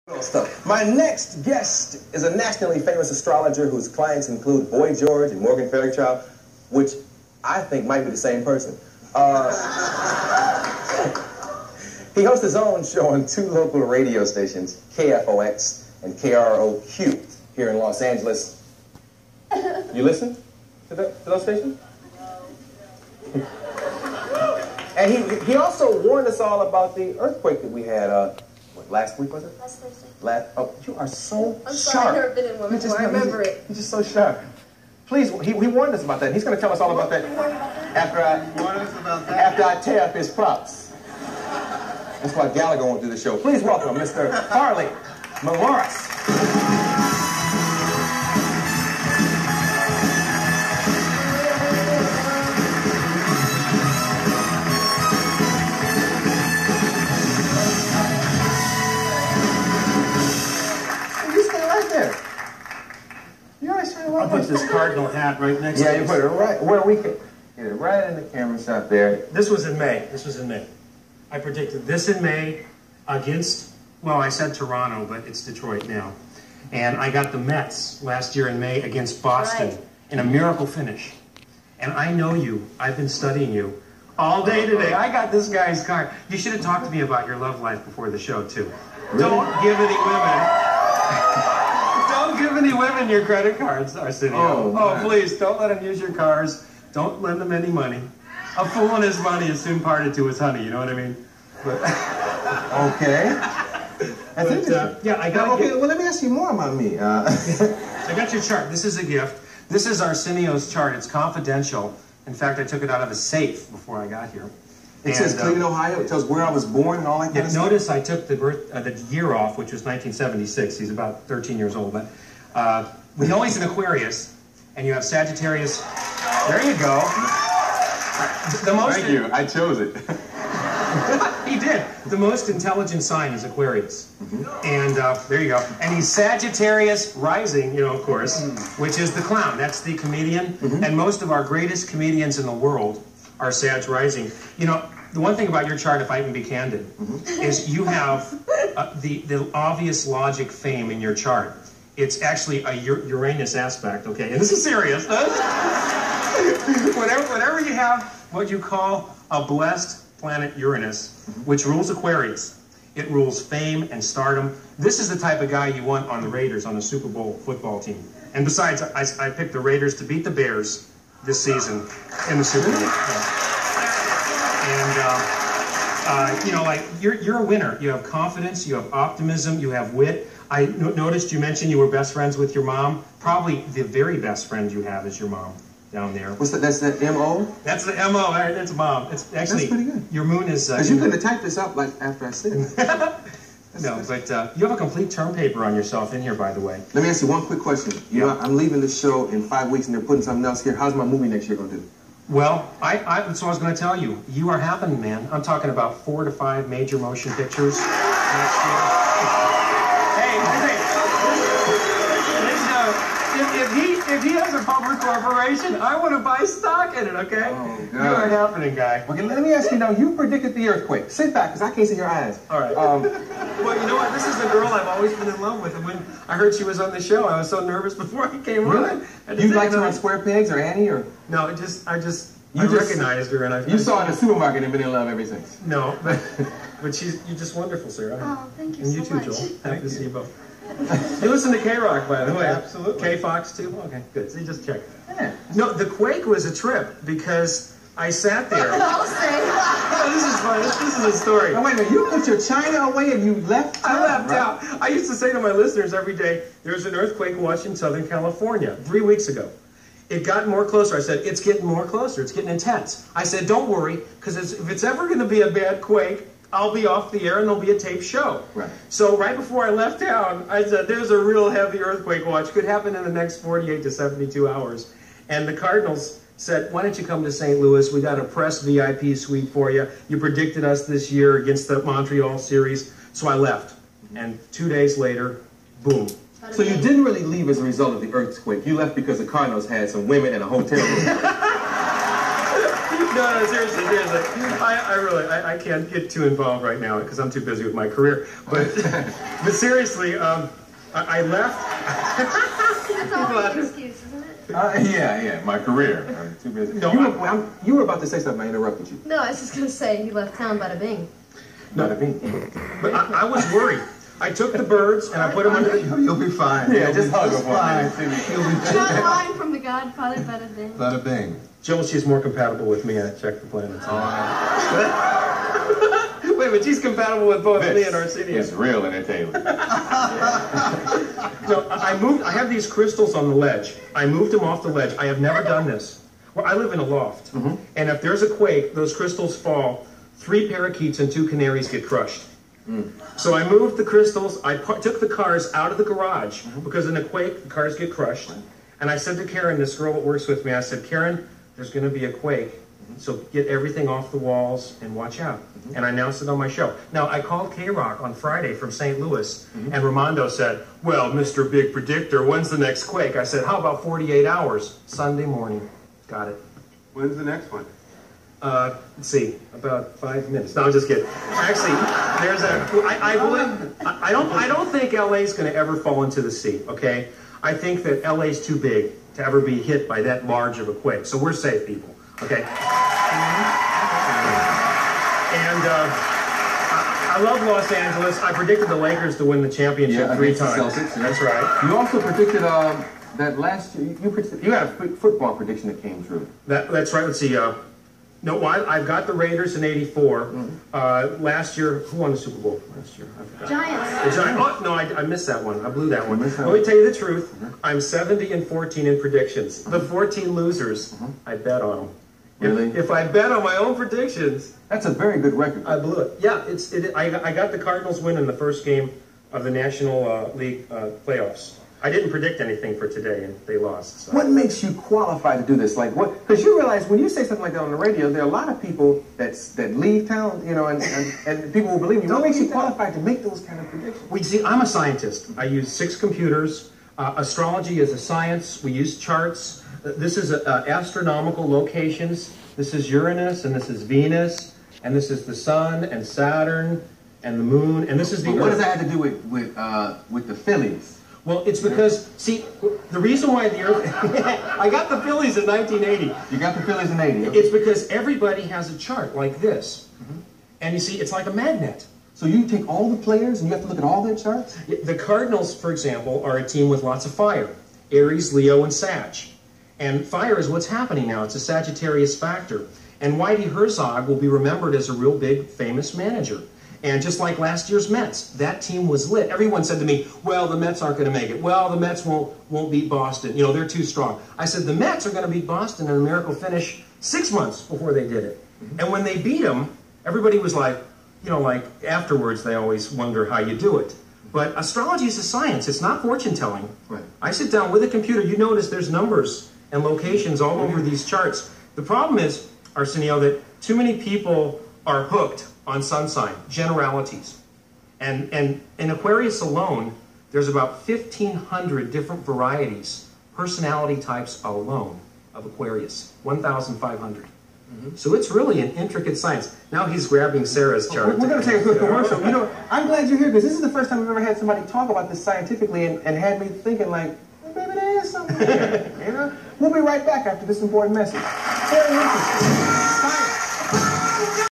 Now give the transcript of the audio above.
My next guest is a nationally famous astrologer whose clients include Boy George and Morgan Fairchild, which I think might be the same person. He hosts his own show on 2 local radio stations, KFOX and KROQ, here in Los Angeles. You listen to those stations? And he also warned us all about the earthquake that we had, what, last week, was it? Last Thursday. Oh, you are so I'm sharp. sorry, I've never been in one before. I remember it. You're just so sharp. Please, he warned us about that. He's going to tell us all about that after I tear up his props. That's why Gallagher won't do the show. Please welcome Mr. Farley Malorrus. I'll put this cardinal hat right next to you put it right where we can get it right in the camera shot there. This was in May. I predicted this in May against, well, I said Toronto, but it's Detroit now. And I got the Mets last year in May against Boston in a miracle finish. And I know you. I've been studying you all day today. I got this guy's card. You should have talked to me about your love life before the show, too. Really? Don't give any women... Don't give any women your credit cards, Arsenio. Oh, please, don't let them use your cars. Don't lend them any money. A fool and his money is soon parted to his honey, you know what I mean? But, okay. That's interesting. Yeah, I got well, let me ask you more about me. I got your chart. This is a gift. This is Arsenio's chart. It's confidential. In fact, I took it out of a safe before I got here. It says Cleveland, Ohio. It tells where I was born and all that kind of stuff. Notice I took the year off, which was 1976. He's about 13 years old. But we know he's an Aquarius, and you have Sagittarius. There you go. Thank you. I chose it. He did. The most intelligent sign is Aquarius. And there you go. And he's Sagittarius rising, you know, of course, which is the clown. That's the comedian. And most of our greatest comedians in the world are Sag rising. You know, the one thing about your chart, if I can be candid, is you have the obvious logic fame in your chart. It's actually a Uranus aspect, okay? And this is serious. Whenever you have what you call a blessed planet Uranus, which rules Aquarius, it rules fame and stardom. This is the type of guy you want on the Raiders, on the Super Bowl football team. And besides, I picked the Raiders to beat the Bears this season in the Super Bowl. And, you know, like, you're a winner. You have confidence, you have optimism, you have wit. I noticed you mentioned you were best friends with your mom. Probably the very best friend you have is your mom down there. What's that? That's the M.O.? That's the M.O. That's mom. It's actually, that's pretty good. Your moon is... Because you couldn't have typed this up like after I said it. No, but you have a complete term paper on yourself in here, by the way. Let me ask you one quick question. You know, I'm leaving the show in 5 weeks and they're putting something else here. How's my movie next year going to do? Well, that's what I was going to tell you. You are happening, man. I'm talking about 4 to 5 major motion pictures next year. If he has a public corporation, I want to buy stock in it, okay? Oh, God. You are happening, guy. Okay, let me ask you now, you predicted the earthquake. Sit back, because I can't see your eyes. All right. Well, you know what? This is the girl I've always been in love with. And when I heard she was on the show, I was so nervous before I came on. You liked her on Square Pegs or Annie? Or? No, I recognized her. And you saw her in the supermarket and been in love ever since. No, but you're just wonderful, Sarah. Oh, thank you so much. And you too, Joel. Happy to see you both. You listen to KROQ, by the way. Absolutely. KFOX too? Okay, good. So you just check. Yeah. No, the quake was a trip because I sat there. I'll say. Oh, this is fun. This is a story. Now, wait a minute. You put your china away and you left town, I left out. I used to say to my listeners every day, there's an earthquake watching Southern California 3 weeks ago. It got more closer. I said, it's getting more closer. It's getting intense. I said, don't worry, because if it's ever going to be a bad quake, I'll be off the air and there'll be a taped show. Right. So right before I left town, I said, there's a real heavy earthquake watch. Could happen in the next 48 to 72 hours. And the Cardinals said, why don't you come to St. Louis? We got a press VIP suite for you. You predicted us this year against the Montreal series. So I left. And 2 days later, boom. So you didn't really leave as a result of the earthquake. You left because the Cardinals had some women in a hotel room. No, seriously. I can't get too involved right now because I'm too busy with my career. But seriously, I left. That's always an excuse, isn't it? Yeah, my career. I'm too busy. No, you were about to say something. I interrupted you. No, I was just going to say he left town, bada bing. Bada bing. But I was worried. I took the birds and I put them under the... You'll be fine. Yeah, just hug her for a minute. That line from The Godfather, bada bing. Bada bing. Jill, she's more compatible with me. I checked the planets. Wait, but she's compatible with both me and Arsenio. It's real entertainment. No, I have these crystals on the ledge. I moved them off the ledge. I have never done this. Well, I live in a loft. And if there's a quake, those crystals fall. 3 parakeets and 2 canaries get crushed. So I moved the crystals. I took the cars out of the garage because in a quake, the cars get crushed. And I said to Karen, this girl that works with me, I said, Karen, there's going to be a quake. So get everything off the walls and watch out. And I announced it on my show. Now, I called KROQ on Friday from St. Louis, and Ramondo said, well, Mr. Big Predictor, when's the next quake? I said, how about 48 hours? Sunday morning. Got it. When's the next one? Let's see, about 5 minutes. No, I'm just kidding. Actually, there's I don't think LA's going to ever fall into the sea, okay? I think that LA's too big to ever be hit by that large of a quake. So we're safe, people, okay? And I love Los Angeles. I predicted the Lakers to win the championship 3 times. Celtics, yeah. That's right. You also predicted that last year, you had a football prediction that came true. That's right. Let's see. No, I've got the Raiders in '84. Last year, who won the Super Bowl last year? I forgot. Giants. The Giants. Oh, no, I missed that one. I blew that one. Let me tell you the truth. I'm 70-14 in predictions. The 14 losers, I bet on them. Really? If I bet on my own predictions, that's a very good record. I blew it. Yeah, I got the Cardinals win in the first game of the National League playoffs. I didn't predict anything for today, and they lost. So. What makes you qualified to do this? Like what? Because you realize when you say something like that on the radio, there are a lot of people that leave town, you know, and people will believe you. What makes you qualified to make those kind of predictions? We see. I'm a scientist. I use 6 computers. Astrology is a science. We use charts. This is astronomical locations. This is Uranus, and this is Venus, and this is the Sun and Saturn and the Moon, and this is the Earth. What does that have to do with the Phillies? Well, it's because, see, the reason why the Earth... I got the Phillies in 1980. You got the Phillies in 80. It's because everybody has a chart like this. And you see, it's like a magnet. So you take all the players and you have to look at all their charts? The Cardinals, for example, are a team with lots of fire. Aries, Leo, and Sag. And fire is what's happening now. It's a Sagittarius factor. And Whittier Herzog will be remembered as a real big, famous manager. And just like last year's Mets, that team was lit. Everyone said to me, well, the Mets aren't going to make it. Well, the Mets won't beat Boston. You know, they're too strong. I said, the Mets are going to beat Boston in a miracle finish 6 months before they did it. And when they beat them, everybody was like, you know, like afterwards they always wonder how you do it. But astrology is a science. It's not fortune telling. Right. I sit down with a computer. You notice there's numbers and locations all over these charts. The problem is, Arsenio, that too many people are hooked on sun sign, generalities. And in Aquarius alone, there's about 1,500 different varieties, personality types alone of Aquarius, 1,500. So it's really an intricate science. Now he's grabbing Sarah's chart. We're going to take a quick commercial. You know, I'm glad you're here because this is the first time we've ever had somebody talk about this scientifically and had me thinking like, well, maybe there is something here. You know? We'll be right back after this important message. Very interesting.